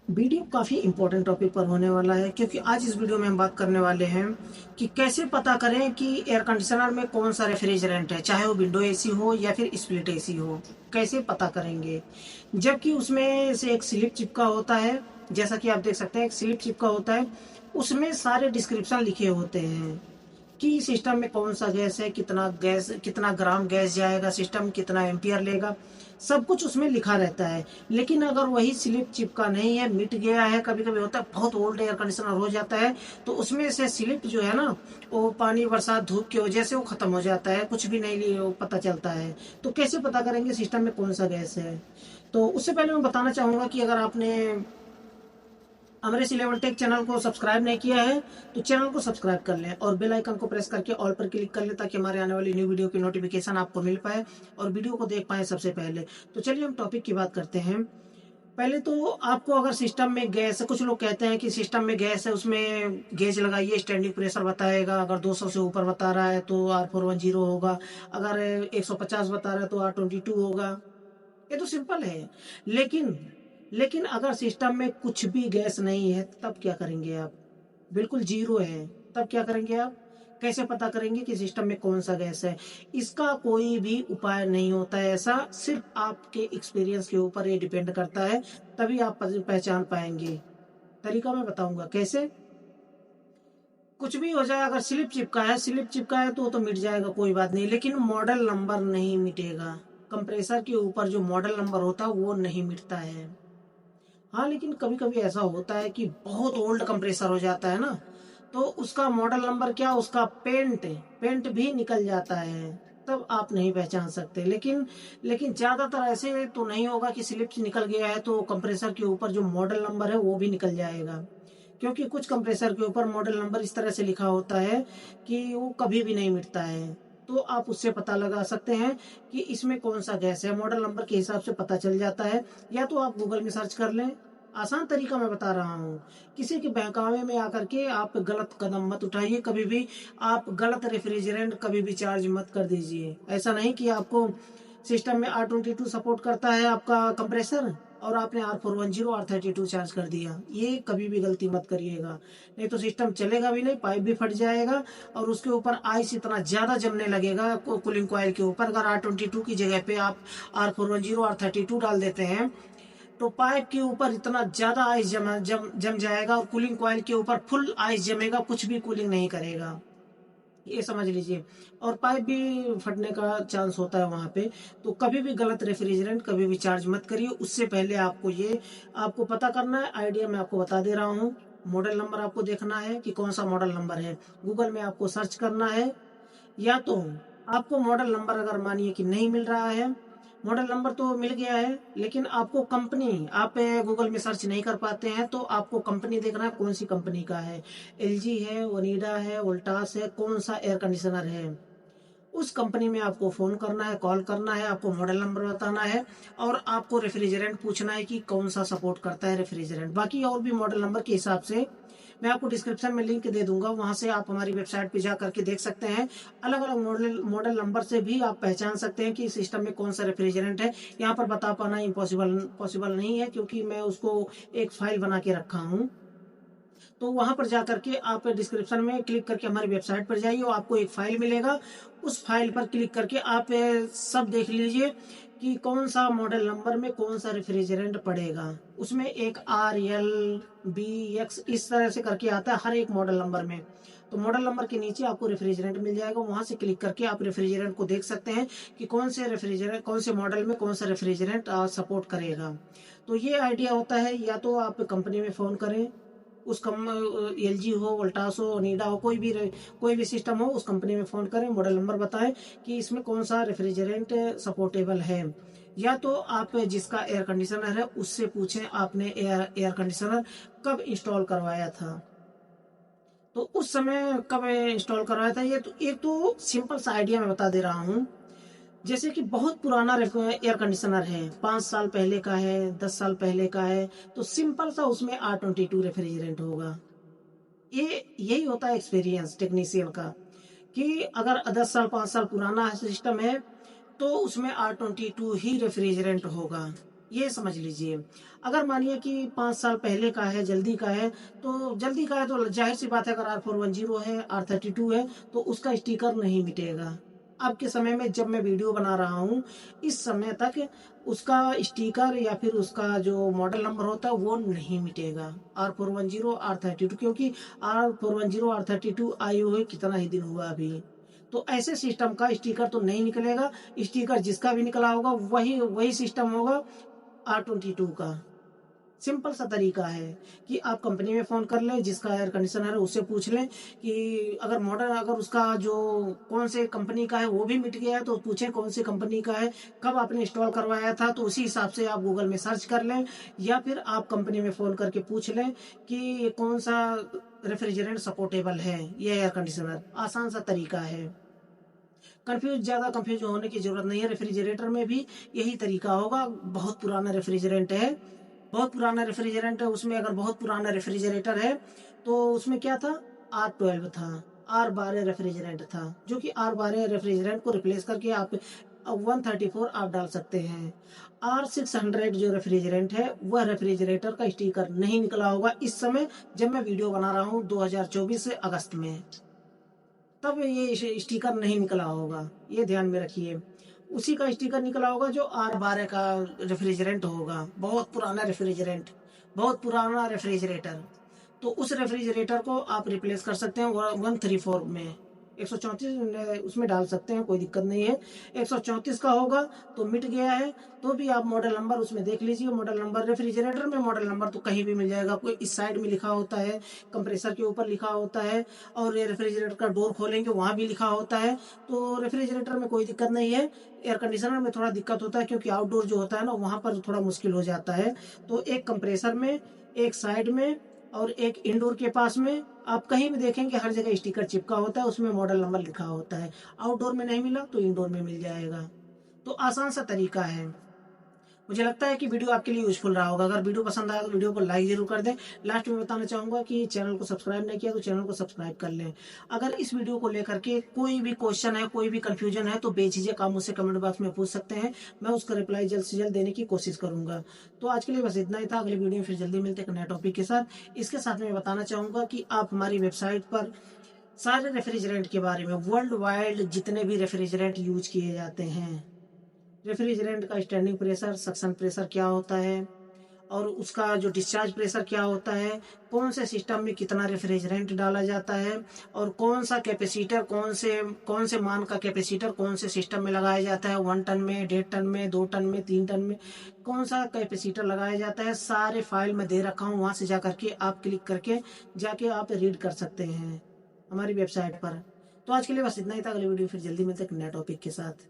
Video काफ़ी important topic पर होने वाला है क्योंकि आज इस वीडियो में हम बात करने वाले हैं कि कैसे पता करें कि एयर कंडीशनर में कौन सा रेफ्रिजरेंट है, चाहे वो विंडो एसी हो या फिर स्प्लिट एसी हो। कैसे पता करेंगे जबकि उसमें से एक स्लिप चिपका होता है। जैसा कि आप देख सकते हैं एक स्लिप चिपका होता है, उसमें सारे डिस्क्रिप्शन लिखे होते हैं कि सिस्टम में कौन सा गैस है, कितना ग्राम गैस जाएगा, सिस्टम कितना एम्पियर लेगा, सब कुछ उसमें लिखा रहता है। लेकिन अगर वही स्लिप चिपका नहीं है, मिट गया है, कभी कभी होता है बहुत ओल्ड एयर कंडीशनर हो जाता है, तो उसमें से स्लिप जो है ना, वो पानी बरसात धूप की वजह से वो खत्म हो जाता है, कुछ भी नहीं वो पता चलता है। तो कैसे पता करेंगे सिस्टम में कौन सा गैस है? तो उससे पहले मैं बताना चाहूंगा कि अगर आपने अमरेश 11 टेक चैनल को सब्सक्राइब नहीं किया है तो चैनल को सब्सक्राइब कर लें और बेल आइकन को प्रेस करके ऑल पर क्लिक कर लें ताकि हमारे आने वाली न्यू वीडियो की नोटिफिकेशन आपको मिल पाए और वीडियो को देख पाए सबसे पहले। तो चलिए हम टॉपिक की बात करते हैं। पहले तो आपको अगर सिस्टम में गैस है, कुछ लोग कहते हैं कि सिस्टम में गैस है, उसमें गेज लगाइए, स्टैंडिंग प्रेशर बताएगा, अगर 200 से ऊपर बता रहा है तो R410 होगा, अगर 150 बता रहा है तो R22 होगा। ये तो सिंपल है। लेकिन लेकिन अगर सिस्टम में कुछ भी गैस नहीं है तब क्या करेंगे आप? बिल्कुल जीरो है, तब क्या करेंगे आप? कैसे पता करेंगे कि सिस्टम में कौन सा गैस है? इसका कोई भी उपाय नहीं होता है ऐसा, सिर्फ आपके एक्सपीरियंस के ऊपर ये डिपेंड करता है, तभी आप पहचान पाएंगे। तरीका मैं बताऊंगा कैसे। कुछ भी हो जाए, अगर स्लिप चिपका है तो वो तो मिट जाएगा, कोई बात नहीं, लेकिन मॉडल नंबर नहीं मिटेगा। कंप्रेसर के ऊपर जो मॉडल नंबर होता है वो नहीं मिटता है। हाँ, लेकिन कभी कभी ऐसा होता है कि बहुत ओल्ड कंप्रेसर हो जाता है ना, तो उसका मॉडल नंबर क्या, उसका पेंट पेंट भी निकल जाता है, तब आप नहीं पहचान सकते। लेकिन ज्यादातर ऐसे तो नहीं होगा कि स्लिप निकल गया है तो कंप्रेसर के ऊपर जो मॉडल नंबर है वो भी निकल जाएगा। क्योंकि कुछ कंप्रेसर के ऊपर मॉडल नंबर इस तरह से लिखा होता है कि वो कभी भी नहीं मिटता है। तो आप उससे पता लगा सकते हैं कि इसमें कौन सा गैस है, मॉडल नंबर के हिसाब से पता चल जाता है। या तो आप गूगल में सर्च कर लें, आसान तरीका मैं बता रहा हूँ। किसी के बहकावे में आकर के आप गलत कदम मत उठाइए कभी भी। आप गलत रेफ्रिजरेंट कभी भी चार्ज मत कर दीजिए। ऐसा नहीं कि आपको सिस्टम में R22 सपोर्ट करता है आपका कंप्रेसर और आपने R410 R32 चार्ज कर दिया, ये कभी भी गलती मत करिएगा। नहीं तो सिस्टम चलेगा भी नहीं, पाइप भी फट जाएगा और उसके ऊपर आइस इतना ज्यादा जमने लगेगा कूलिंग कॉइल के ऊपर। अगर R22 की जगह पे आप R410 R32 डाल देते हैं तो पाइप के ऊपर इतना ज्यादा आइस जम जाएगा और कूलिंग कॉइल के ऊपर फुल आइस जमेगा, कुछ भी कूलिंग नहीं करेगा, ये समझ लीजिए। और पाइप भी फटने का चांस होता है वहां पे। तो कभी भी गलत रेफ्रिजरेंट कभी भी चार्ज मत करिए। उससे पहले आपको पता करना है। आइडिया मैं आपको बता दे रहा हूँ। मॉडल नंबर आपको देखना है कि कौन सा मॉडल नंबर है, गूगल में आपको सर्च करना है। या तो आपको मॉडल नंबर अगर मानिए कि नहीं मिल रहा है, मॉडल नंबर तो मिल गया है लेकिन आपको कंपनी, आप गूगल में सर्च नहीं कर पाते हैं तो आपको कंपनी देखना है कौन सी कंपनी का है। एलजी है, ओनिडा है, वोल्टास है, कौन सा एयर कंडीशनर है, उस कंपनी में आपको फोन करना है, कॉल करना है, आपको मॉडल नंबर बताना है और आपको रेफ्रिजरेंट पूछना है कि कौन सा सपोर्ट करता है रेफ्रिजरेंट। बाकी और भी मॉडल नंबर के हिसाब से मैं आपको डिस्क्रिप्शन में लिंक दे दूंगा, वहां से आप हमारी वेबसाइट पे जा करके देख सकते हैं। अलग अलग मॉडल मॉडल नंबर से भी आप पहचान सकते हैं कि सिस्टम में कौन सा रेफ्रिजरेंट है। यहाँ पर बता पाना इम्पॉसिबल पॉसिबल नहीं है क्योंकि मैं उसको एक फाइल बना के रखा हूँ। तो वहां पर जा करके आप डिस्क्रिप्शन में क्लिक करके हमारी वेबसाइट पर जाइए और आपको एक फाइल मिलेगा। उस फाइल पर क्लिक करके आप सब देख लीजिए कि कौन सा मॉडल नंबर में कौन सा रेफ्रिजरेंट पड़ेगा। उसमें एक RLBX इस तरह से करके आता है हर एक मॉडल नंबर में। तो मॉडल नंबर के नीचे आपको रेफ्रिजरेंट मिल जाएगा, वहां से क्लिक करके आप रेफ्रिजरेंट को देख सकते हैं कि कौन से मॉडल में कौन सा रेफ्रिजरेंट सपोर्ट करेगा। तो ये आइडिया होता है। या तो आप कंपनी में फोन करें, उस कम LG हो, वोल्टास हो, ओनिडा हो, कोई भी सिस्टम हो, उस कंपनी में फोन करें, मॉडल नंबर बताएं कि इसमें कौन सा रेफ्रिजरेंट सपोर्टेबल है। या तो आप जिसका एयर कंडीशनर है उससे पूछें आपने एयर कंडीशनर कब इंस्टॉल करवाया था, तो उस समय कब इंस्टॉल करवाया था। ये तो एक तो सिंपल सा आइडिया मैं बता दे रहा हूँ। जैसे कि बहुत पुराना एयर कंडीशनर है, 5 साल पहले का है, 10 साल पहले का है, तो सिंपल सा उसमें R22 रेफ्रिजरेंट होगा। ये यही होता है एक्सपीरियंस टेक्नीशियन का कि अगर 10 साल 5 साल पुराना सिस्टम है तो उसमें R22 ही रेफ्रिजरेंट होगा। ये समझ लीजिए। अगर मानिए कि 5 साल पहले का है, जल्दी का है, तो जल्दी का है तो ज़ाहिर-सी बात है, अगर R410 है, R32 है, तो उसका स्टिकर नहीं मिटेगा। अब के समय में जब मैं वीडियो बना रहा हूँ, इस समय तक उसका स्टिकर या फिर उसका जो मॉडल नंबर होता है, वो नहीं मिटेगा। R410, R32, क्योंकि R410, R32 आए हुए कितना ही दिन हुआ अभी। तो ऐसे सिस्टम का स्टिकर तो नहीं निकलेगा। स्टिकर जिसका भी निकला होगा, वही वही सिस्टम होगा R22 का। सिंपल सा तरीका है कि आप कंपनी में फ़ोन कर लें, जिसका एयर कंडीशनर है उससे पूछ लें कि अगर मॉडल, अगर उसका जो कौन से कंपनी का है वो भी मिट गया है, तो पूछें कौन सी कंपनी का है, कब आपने इंस्टॉल करवाया था, तो उसी हिसाब से आप गूगल में सर्च कर लें, या फिर आप कंपनी में फ़ोन करके पूछ लें कि ये कौन-सा रेफ्रिजरेंट सपोर्टेबल है, ये एयर कंडीशनर। आसान सा तरीका है। ज़्यादा कन्फ्यूज़ होने की ज़रूरत नहीं है। रेफ्रिजरेटर में भी यही तरीका होगा। बहुत पुराना रेफ्रिजरेंट है, बहुत पुराना रेफ्रिजरेंट है, उसमें अगर बहुत पुराना रेफ्रिजरेटर है, तो उसमें क्या था, R12 था, R12 रेफ्रिजरेंट था, जो कि R12 रेफ्रिजरेंट को रिप्लेस करके आप 134 आप डाल सकते हैं। R600 जो रेफ्रिजरेंट है, वह रेफ्रिजरेटर का स्टिकर नहीं निकला होगा इस समय, जब मैं वीडियो बना रहा हूँ 2024 अगस्त में। तब ये स्टिकर नहीं निकला होगा, ये ध्यान में रखिए। उसी का स्टिकर निकला होगा जो R12 का रेफ्रिजरेंट होगा, बहुत पुराना रेफ्रिजरेंट, बहुत पुराना रेफ्रिजरेटर। तो उस रेफ्रिजरेटर को आप रिप्लेस कर सकते हैं 134 में, 134 उसमें डाल सकते हैं, कोई दिक्कत नहीं है। 134 का होगा तो मिट गया है, तो भी आप मॉडल नंबर उसमें देख लीजिए। मॉडल नंबर रेफ्रिजरेटर में मॉडल नंबर तो कहीं भी मिल जाएगा, कोई इस साइड में लिखा होता है, कंप्रेसर के ऊपर लिखा होता है, और ये रेफ्रिजरेटर का डोर खोलेंगे वहाँ भी लिखा होता है। तो रेफ्रिजरेटर में कोई दिक्कत नहीं है। एयर कंडीशनर में थोड़ा दिक्कत होता है, क्योंकि आउटडोर जो होता है ना, वहाँ पर थोड़ा मुश्किल हो जाता है। तो एक कंप्रेसर में, एक साइड में और एक इंडोर के पास में, आप कहीं भी देखेंगे हर जगह स्टिकर चिपका होता है, उसमें मॉडल नंबर लिखा होता है। आउटडोर में नहीं मिला तो इंडोर में मिल जाएगा। तो आसान सा तरीका है। मुझे लगता है कि वीडियो आपके लिए यूज़फुल रहा होगा। अगर वीडियो पसंद आया तो वीडियो को लाइक ज़रूर कर दें। लास्ट में बताना चाहूँगा कि चैनल को सब्सक्राइब नहीं किया तो चैनल को सब्सक्राइब कर लें। अगर इस वीडियो को लेकर के कोई भी क्वेश्चन है, कोई भी कन्फ्यूजन है, तो बेझिझक आप मुझसे कमेंट बॉक्स में पूछ सकते हैं। मैं उसका रिप्लाई जल्द से जल्द देने की कोशिश करूँगा। तो आज के लिए बस इतना ही था। अगली वीडियो में फिर जल्दी मिलते हैं एक नए टॉपिक के साथ। इसके साथ मैं बताना चाहूँगा कि आप हमारी वेबसाइट पर सारे रेफ्रिजरेंट के बारे में, वर्ल्ड वाइड जितने भी रेफ्रिजरेंट यूज़ किए जाते हैं, रेफ्रिजरेंट का स्टैंडिंग प्रेशर, सक्शन प्रेशर क्या होता है, और उसका जो डिस्चार्ज प्रेशर क्या होता है, कौन से सिस्टम में कितना रेफ्रिजरेंट डाला जाता है, और कौन सा कैपेसिटर, कौन से मान का कैपेसिटर कौन से सिस्टम में लगाया जाता है, 1 टन में, 1.5 टन में, 2 टन में, 3 टन में, कौन सा कैपेसिटर लगाया जाता है, सारे फाइल में दे रखा हूँ। वहाँ से जा करके आप क्लिक करके जाके आप रीड कर सकते हैं हमारी वेबसाइट पर। तो आज के लिए बस इतना ही था। अगली वीडियो फिर जल्दी मिलते हैं एक नए टॉपिक के साथ।